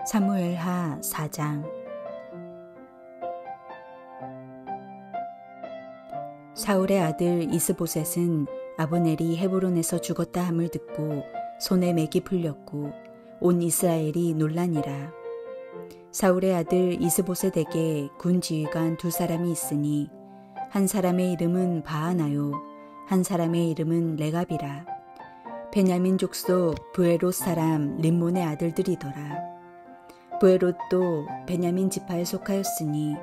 사무엘하 4장. 사울의 아들 이스보셋은 아브넬이 헤브론에서 죽었다 함을 듣고 손에 맥이 풀렸고 온 이스라엘이 놀라니라. 사울의 아들 이스보셋에게 군 지휘관 두 사람이 있으니 한 사람의 이름은 바하나요, 한 사람의 이름은 레갑이라. 베냐민 족속 브에롯 사람 림몬의 아들들이더라. 브에롯도 베냐민 지파에 속하였으니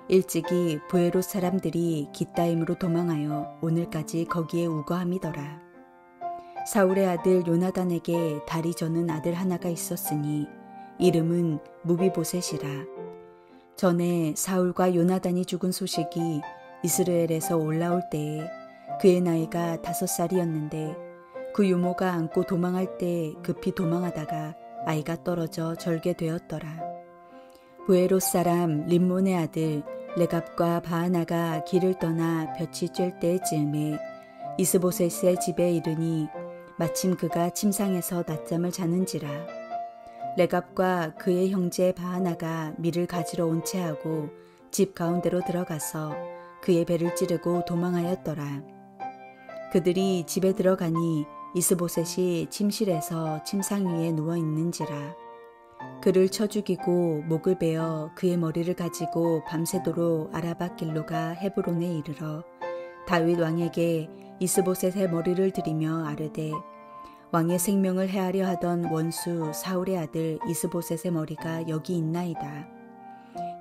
일찍이 브에롯 사람들이 깃다임으로 도망하여 오늘까지 거기에 우거함이더라. 사울의 아들 요나단에게 다리 저는 아들 하나가 있었으니 이름은 무비보셋이라. 전에 사울과 요나단이 죽은 소식이 이스라엘에서 올라올 때에 그의 나이가 5살이었는데 그 유모가 안고 도망할 때 급히 도망하다가 아이가 떨어져 절개되었더라. 브에롯 사람 림몬의 아들 레갑과 바하나가 길을 떠나 볕이 쬐을 때쯤에 이스보셋의 집에 이르니 마침 그가 침상에서 낮잠을 자는지라. 레갑과 그의 형제 바하나가 밀을 가지러 온 채하고 집 가운데로 들어가서 그의 배를 찌르고 도망하였더라. 그들이 집에 들어가니 이스보셋이 침실에서 침상 위에 누워 있는지라. 그를 쳐 죽이고 목을 베어 그의 머리를 가지고 밤새도록 아라바 길로 가 헤브론에 이르러 다윗 왕에게 이스보셋의 머리를 들이며 아르되, 왕의 생명을 해하려 하던 원수 사울의 아들 이스보셋의 머리가 여기 있나이다.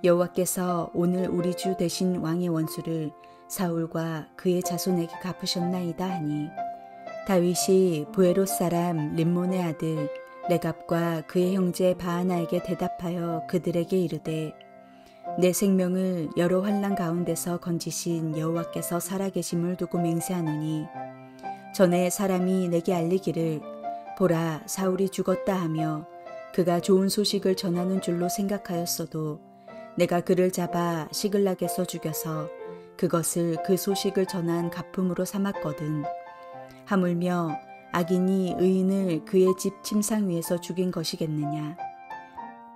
여호와께서 오늘 우리 주 대신 왕의 원수를 사울과 그의 자손에게 갚으셨나이다 하니, 다윗이 브에롯 사람 림몬의 아들 레갑과 그의 형제 바하나에게 대답하여 그들에게 이르되, 내 생명을 여러 환난 가운데서 건지신 여호와께서 살아계심을 두고 맹세하노니, 전에 사람이 내게 알리기를 보라 사울이 죽었다 하며 그가 좋은 소식을 전하는 줄로 생각하였어도 내가 그를 잡아 시글락에서 죽여서 그것을 그 소식을 전한 가품으로 삼았거든. 하물며 악인이 의인을 그의 집 침상 위에서 죽인 것이겠느냐.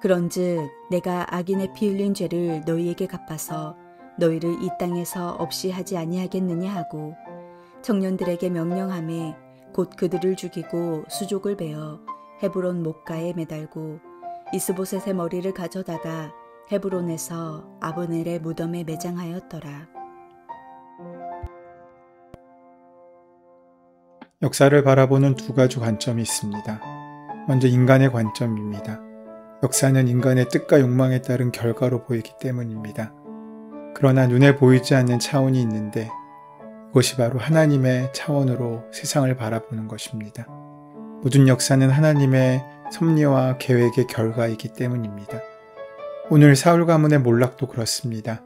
그런즉 내가 악인의 피 흘린 죄를 너희에게 갚아서 너희를 이 땅에서 없이 하지 아니하겠느냐 하고 청년들에게 명령하매 곧 그들을 죽이고 수족을 베어 헤브론 목가에 매달고 이스보셋의 머리를 가져다가 헤브론에서 아브넬의 무덤에 매장하였더라. 역사를 바라보는 두 가지 관점이 있습니다. 먼저 인간의 관점입니다. 역사는 인간의 뜻과 욕망에 따른 결과로 보이기 때문입니다. 그러나 눈에 보이지 않는 차원이 있는데 그것이 바로 하나님의 차원으로 세상을 바라보는 것입니다. 모든 역사는 하나님의 섭리와 계획의 결과이기 때문입니다. 오늘 사울 가문의 몰락도 그렇습니다.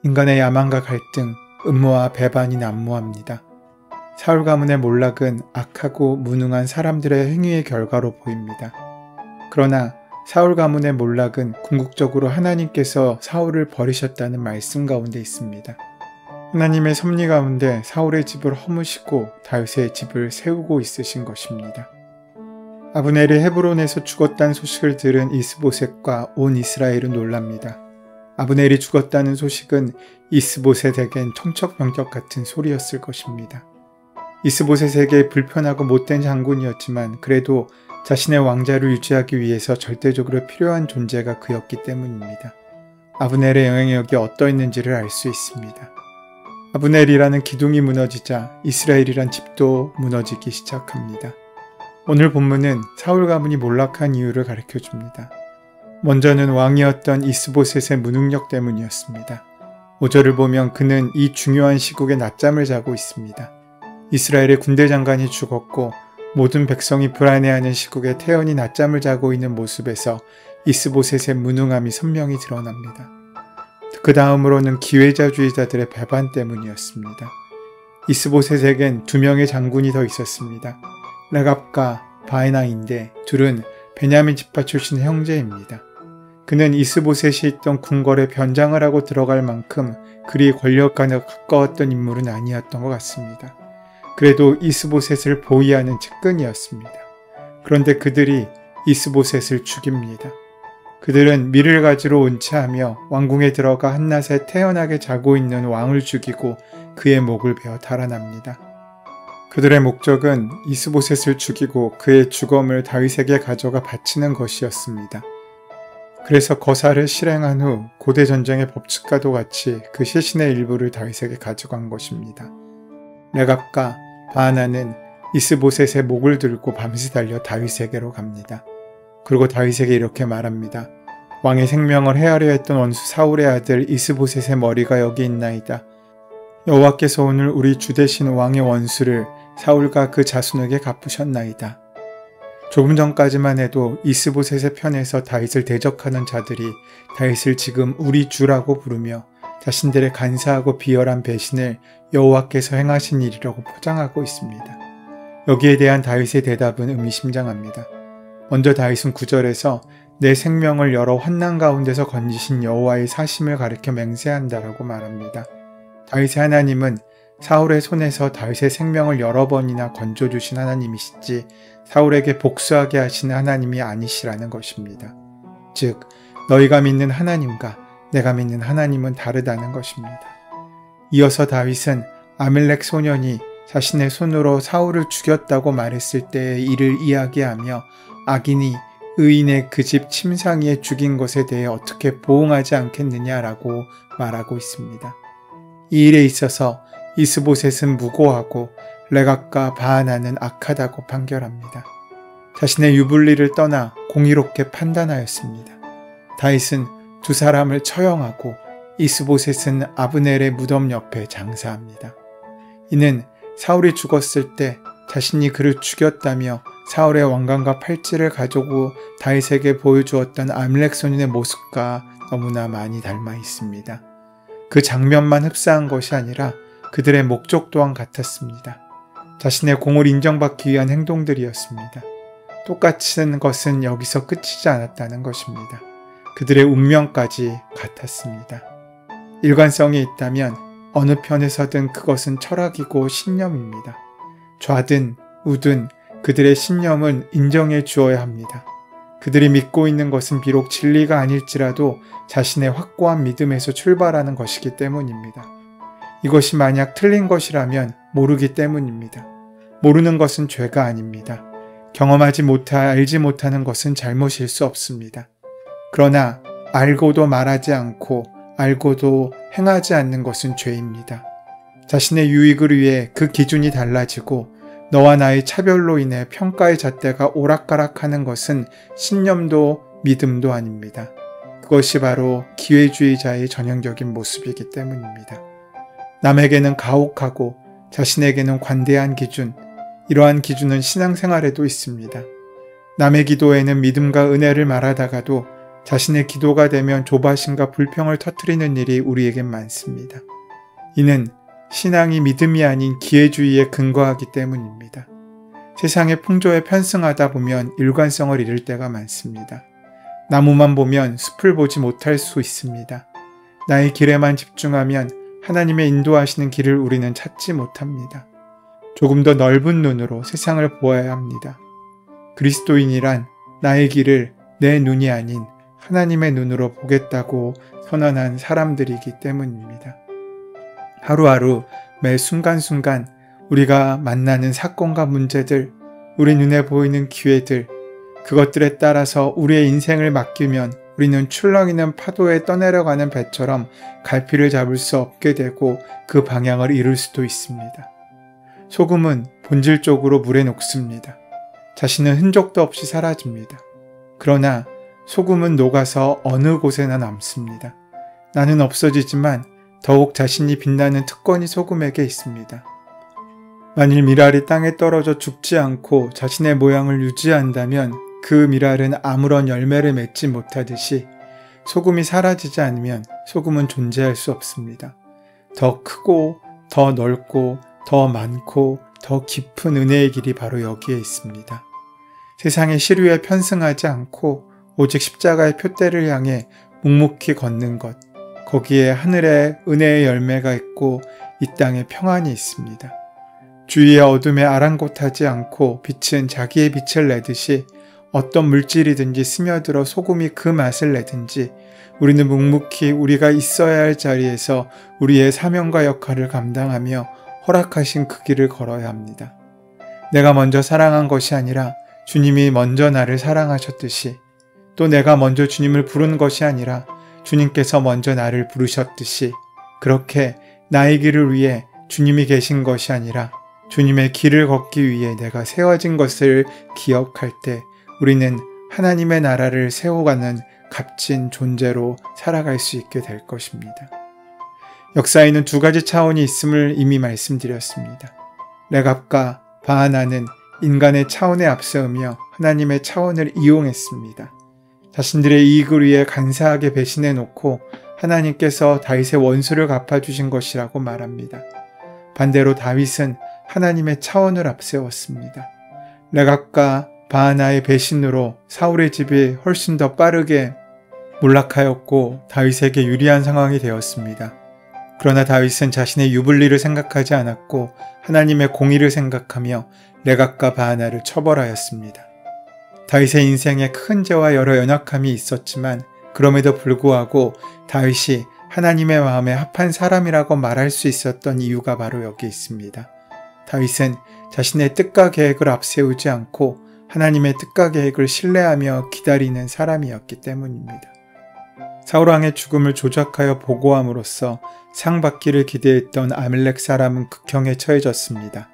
인간의 야망과 갈등, 음모와 배반이 난무합니다. 사울 가문의 몰락은 악하고 무능한 사람들의 행위의 결과로 보입니다. 그러나 사울 가문의 몰락은 궁극적으로 하나님께서 사울을 버리셨다는 말씀 가운데 있습니다. 하나님의 섭리 가운데 사울의 집을 허무시고 다윗의 집을 세우고 있으신 것입니다. 아브넬이 헤브론에서 죽었다는 소식을 들은 이스보셋과 온 이스라엘은 놀랍니다. 아브넬이 죽었다는 소식은 이스보셋에겐 청천벽력 같은 소리였을 것입니다. 이스보셋에게 불편하고 못된 장군이었지만 그래도 자신의 왕자를 유지하기 위해서 절대적으로 필요한 존재가 그였기 때문입니다. 아브넬의 영향력이 어떠했는지를 알 수 있습니다. 아브넬이라는 기둥이 무너지자 이스라엘이란 집도 무너지기 시작합니다. 오늘 본문은 사울 가문이 몰락한 이유를 가르쳐줍니다. 먼저는 왕이었던 이스보셋의 무능력 때문이었습니다. 5절을 보면 그는 이 중요한 시국에 낮잠을 자고 있습니다. 이스라엘의 군대 장관이 죽었고 모든 백성이 불안해하는 시국에 태연히 낮잠을 자고 있는 모습에서 이스보셋의 무능함이 선명히 드러납니다. 그 다음으로는 기회자주의자들의 배반 때문이었습니다. 이스보셋에겐 2명의 장군이 더 있었습니다. 레갑과 바하나인데 둘은 베냐민 지파 출신의 형제입니다. 그는 이스보셋이 있던 궁궐에 변장을 하고 들어갈 만큼 그리 권력과 가까웠던 인물은 아니었던 것 같습니다. 그래도 이스보셋을 보위하는 측근이었습니다. 그런데 그들이 이스보셋을 죽입니다. 그들은 밀을 가지러 온채하며 왕궁에 들어가 한낮에 태연하게 자고 있는 왕을 죽이고 그의 목을 베어 달아납니다. 그들의 목적은 이스보셋을 죽이고 그의 주검을 다윗에게 가져가 바치는 것이었습니다. 그래서 거사를 실행한 후 고대 전쟁의 법칙과도 같이 그 시신의 일부를 다윗에게 가져간 것입니다. 레갑과 바하나는 이스보셋의 목을 들고 밤새 달려 다윗에게로 갑니다. 그리고 다윗에게 이렇게 말합니다. 왕의 생명을 헤아려 했던 원수 사울의 아들 이스보셋의 머리가 여기 있나이다. 여호와께서 오늘 우리 주 대신 왕의 원수를 사울과 그 자손에게 갚으셨나이다. 조금 전까지만 해도 이스보셋의 편에서 다윗을 대적하는 자들이 다윗을 지금 우리 주라고 부르며 자신들의 간사하고 비열한 배신을 여호와께서 행하신 일이라고 포장하고 있습니다. 여기에 대한 다윗의 대답은 의미심장합니다. 먼저 다윗은 9절에서 내 생명을 여러 환난 가운데서 건지신 여호와의 사심을 가리켜 맹세한다라고 말합니다. 다윗의 하나님은 사울의 손에서 다윗의 생명을 여러 번이나 건져주신 하나님이시지 사울에게 복수하게 하시는 하나님이 아니시라는 것입니다. 즉 너희가 믿는 하나님과 내가 믿는 하나님은 다르다는 것입니다. 이어서 다윗은 아밀렉 소년이 자신의 손으로 사울을 죽였다고 말했을 때의 일을 이야기하며 악인이 의인의 그 집 침상위에 죽인 것에 대해 어떻게 보응하지 않겠느냐라고 말하고 있습니다. 이 일에 있어서 이스보셋은 무고하고 레갑과 바하나는 악하다고 판결합니다. 자신의 유불리를 떠나 공의롭게 판단하였습니다. 다윗은 두 사람을 처형하고 이스보셋은 아브넬의 무덤 옆에 장사합니다. 이는 사울이 죽었을 때 자신이 그를 죽였다며 사울의 왕관과 팔찌를 가지고 다윗에게 보여주었던 아밀렉 소년의 모습과 너무나 많이 닮아 있습니다. 그 장면만 흡사한 것이 아니라 그들의 목적 또한 같았습니다. 자신의 공을 인정받기 위한 행동들이었습니다. 똑같은 것은 여기서 끝이지 않았다는 것입니다. 그들의 운명까지 같았습니다. 일관성이 있다면 어느 편에서든 그것은 철학이고 신념입니다. 좌든 우든 그들의 신념은 인정해 주어야 합니다. 그들이 믿고 있는 것은 비록 진리가 아닐지라도 자신의 확고한 믿음에서 출발하는 것이기 때문입니다. 이것이 만약 틀린 것이라면 모르기 때문입니다. 모르는 것은 죄가 아닙니다. 경험하지 알지 못하는 것은 잘못일 수 없습니다. 그러나 알고도 말하지 않고 알고도 행하지 않는 것은 죄입니다. 자신의 유익을 위해 그 기준이 달라지고 너와 나의 차별로 인해 평가의 잣대가 오락가락하는 것은 신념도 믿음도 아닙니다. 그것이 바로 기회주의자의 전형적인 모습이기 때문입니다. 남에게는 가혹하고 자신에게는 관대한 기준, 이러한 기준은 신앙생활에도 있습니다. 남의 기도에는 믿음과 은혜를 말하다가도 자신의 기도가 되면 조바심과 불평을 터뜨리는 일이 우리에겐 많습니다. 이는 신앙이 믿음이 아닌 기회주의에 근거하기 때문입니다. 세상의 풍조에 편승하다 보면 일관성을 잃을 때가 많습니다. 나무만 보면 숲을 보지 못할 수 있습니다. 나의 길에만 집중하면 하나님의 인도하시는 길을 우리는 찾지 못합니다. 조금 더 넓은 눈으로 세상을 보아야 합니다. 그리스도인이란 나의 길을 내 눈이 아닌 하나님의 눈으로 보겠다고 선언한 사람들이기 때문입니다. 하루하루 매 순간순간 우리가 만나는 사건과 문제들, 우리 눈에 보이는 기회들, 그것들에 따라서 우리의 인생을 맡기면 우리는 출렁이는 파도에 떠내려가는 배처럼 갈피를 잡을 수 없게 되고 그 방향을 잃을 수도 있습니다. 소금은 본질적으로 물에 녹습니다. 자신은 흔적도 없이 사라집니다. 그러나 소금은 녹아서 어느 곳에나 남습니다. 나는 없어지지만 더욱 자신이 빛나는 특권이 소금에게 있습니다. 만일 미랄이 땅에 떨어져 죽지 않고 자신의 모양을 유지한다면 그 미랄은 아무런 열매를 맺지 못하듯이 소금이 사라지지 않으면 소금은 존재할 수 없습니다. 더 크고 더 넓고 더 많고 더 깊은 은혜의 길이 바로 여기에 있습니다. 세상의 시류에 편승하지 않고 오직 십자가의 표대를 향해 묵묵히 걷는 것, 거기에 하늘에 은혜의 열매가 있고 이 땅에 평안이 있습니다. 주위의 어둠에 아랑곳하지 않고 빛은 자기의 빛을 내듯이 어떤 물질이든지 스며들어 소금이 그 맛을 내든지 우리는 묵묵히 우리가 있어야 할 자리에서 우리의 사명과 역할을 감당하며 허락하신 그 길을 걸어야 합니다. 내가 먼저 사랑한 것이 아니라 주님이 먼저 나를 사랑하셨듯이, 또 내가 먼저 주님을 부른 것이 아니라 주님께서 먼저 나를 부르셨듯이, 그렇게 나의 길을 위해 주님이 계신 것이 아니라 주님의 길을 걷기 위해 내가 세워진 것을 기억할 때 우리는 하나님의 나라를 세워가는 값진 존재로 살아갈 수 있게 될 것입니다. 역사에는 두 가지 차원이 있음을 이미 말씀드렸습니다. 레갑과 바하나는 인간의 차원에 앞세우며 하나님의 차원을 이용했습니다. 자신들의 이익을 위해 간사하게 배신해 놓고 하나님께서 다윗의 원수를 갚아주신 것이라고 말합니다. 반대로 다윗은 하나님의 차원을 앞세웠습니다. 레갑과 바하나의 배신으로 사울의 집이 훨씬 더 빠르게 몰락하였고 다윗에게 유리한 상황이 되었습니다. 그러나 다윗은 자신의 유불리를 생각하지 않았고 하나님의 공의를 생각하며 레갑과 바하나를 처벌하였습니다. 다윗의 인생에 큰 죄와 여러 연약함이 있었지만 그럼에도 불구하고 다윗이 하나님의 마음에 합한 사람이라고 말할 수 있었던 이유가 바로 여기 있습니다. 다윗은 자신의 뜻과 계획을 앞세우지 않고 하나님의 뜻과 계획을 신뢰하며 기다리는 사람이었기 때문입니다. 사울왕의 죽음을 조작하여 보고함으로써 상 받기를 기대했던 아말렉 사람은 극형에 처해졌습니다.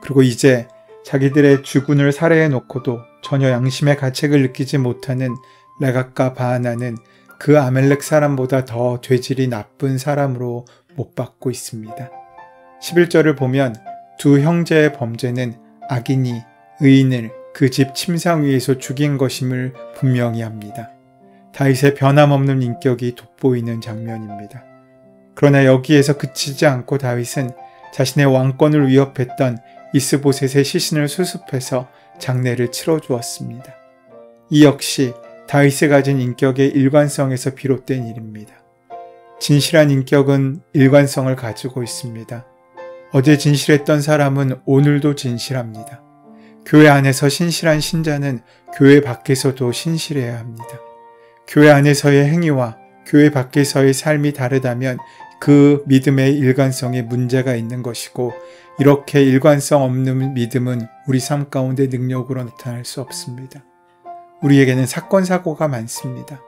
그리고 이제 자기들의 주군을 살해해 놓고도 전혀 양심의 가책을 느끼지 못하는 레갑과 바하나는 그 아말렉 사람보다 더 죄질이 나쁜 사람으로 못 받고 있습니다. 11절을 보면 두 형제의 범죄는 악인이 의인을 그 집 침상 위에서 죽인 것임을 분명히 합니다. 다윗의 변함없는 인격이 돋보이는 장면입니다. 그러나 여기에서 그치지 않고 다윗은 자신의 왕권을 위협했던 이스보셋의 시신을 수습해서 장례를 치러주었습니다. 이 역시 다윗이 가진 인격의 일관성에서 비롯된 일입니다. 진실한 인격은 일관성을 가지고 있습니다. 어제 진실했던 사람은 오늘도 진실합니다. 교회 안에서 신실한 신자는 교회 밖에서도 신실해야 합니다. 교회 안에서의 행위와 교회 밖에서의 삶이 다르다면 그 믿음의 일관성에 문제가 있는 것이고, 이렇게 일관성 없는 믿음은 우리 삶 가운데 능력으로 나타날 수 없습니다. 우리에게는 사건 사고가 많습니다.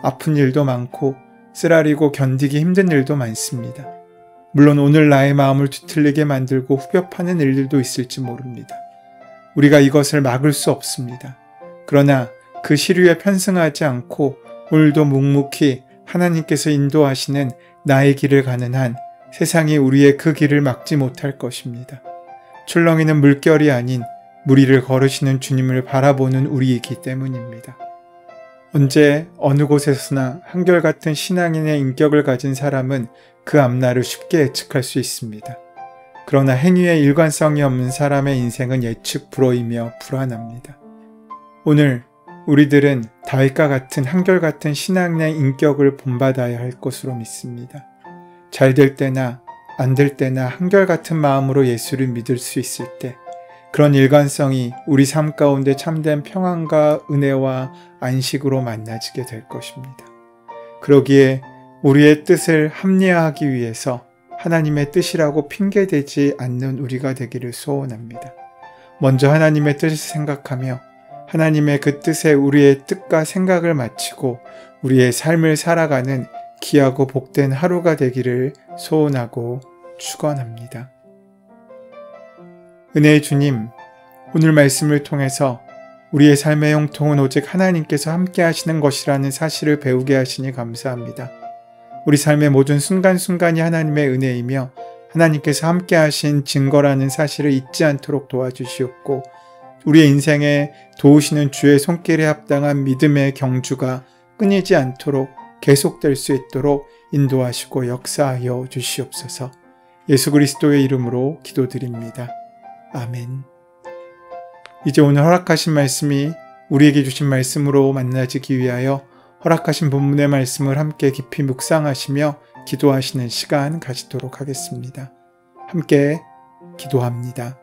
아픈 일도 많고 쓰라리고 견디기 힘든 일도 많습니다. 물론 오늘 나의 마음을 뒤틀리게 만들고 후벼 파는 일들도 있을지 모릅니다. 우리가 이것을 막을 수 없습니다. 그러나 그 시류에 편승하지 않고 오늘도 묵묵히 하나님께서 인도하시는 나의 길을 가는 한 세상이 우리의 그 길을 막지 못할 것입니다. 출렁이는 물결이 아닌 물 위를 걸으시는 주님을 바라보는 우리이기 때문입니다. 언제 어느 곳에서나 한결같은 신앙인의 인격을 가진 사람은 그 앞날을 쉽게 예측할 수 있습니다. 그러나 행위에 일관성이 없는 사람의 인생은 예측 불허이며 불안합니다. 오늘 우리들은 다윗과 같은 한결같은 신앙인의 인격을 본받아야 할 것으로 믿습니다. 잘 될 때나 안 될 때나 한결같은 마음으로 예수를 믿을 수 있을 때 그런 일관성이 우리 삶 가운데 참된 평안과 은혜와 안식으로 만나지게 될 것입니다. 그러기에 우리의 뜻을 합리화하기 위해서 하나님의 뜻이라고 핑계대지 않는 우리가 되기를 소원합니다. 먼저 하나님의 뜻을 생각하며 하나님의 그 뜻에 우리의 뜻과 생각을 맞추고 우리의 삶을 살아가는 귀하고 복된 하루가 되기를 소원하고 축원합니다. 은혜의 주님, 오늘 말씀을 통해서 우리의 삶의 형통은 오직 하나님께서 함께 하시는 것이라는 사실을 배우게 하시니 감사합니다. 우리 삶의 모든 순간순간이 하나님의 은혜이며 하나님께서 함께 하신 증거라는 사실을 잊지 않도록 도와주시옵고, 우리의 인생에 도우시는 주의 손길에 합당한 믿음의 경주가 끊이지 않도록 계속될 수 있도록 인도하시고 역사하여 주시옵소서. 예수 그리스도의 이름으로 기도드립니다. 아멘. 이제 오늘 허락하신 말씀이 우리에게 주신 말씀으로 만나지기 위하여 허락하신 본문의 말씀을 함께 깊이 묵상하시며 기도하시는 시간 가지도록 하겠습니다. 함께 기도합니다.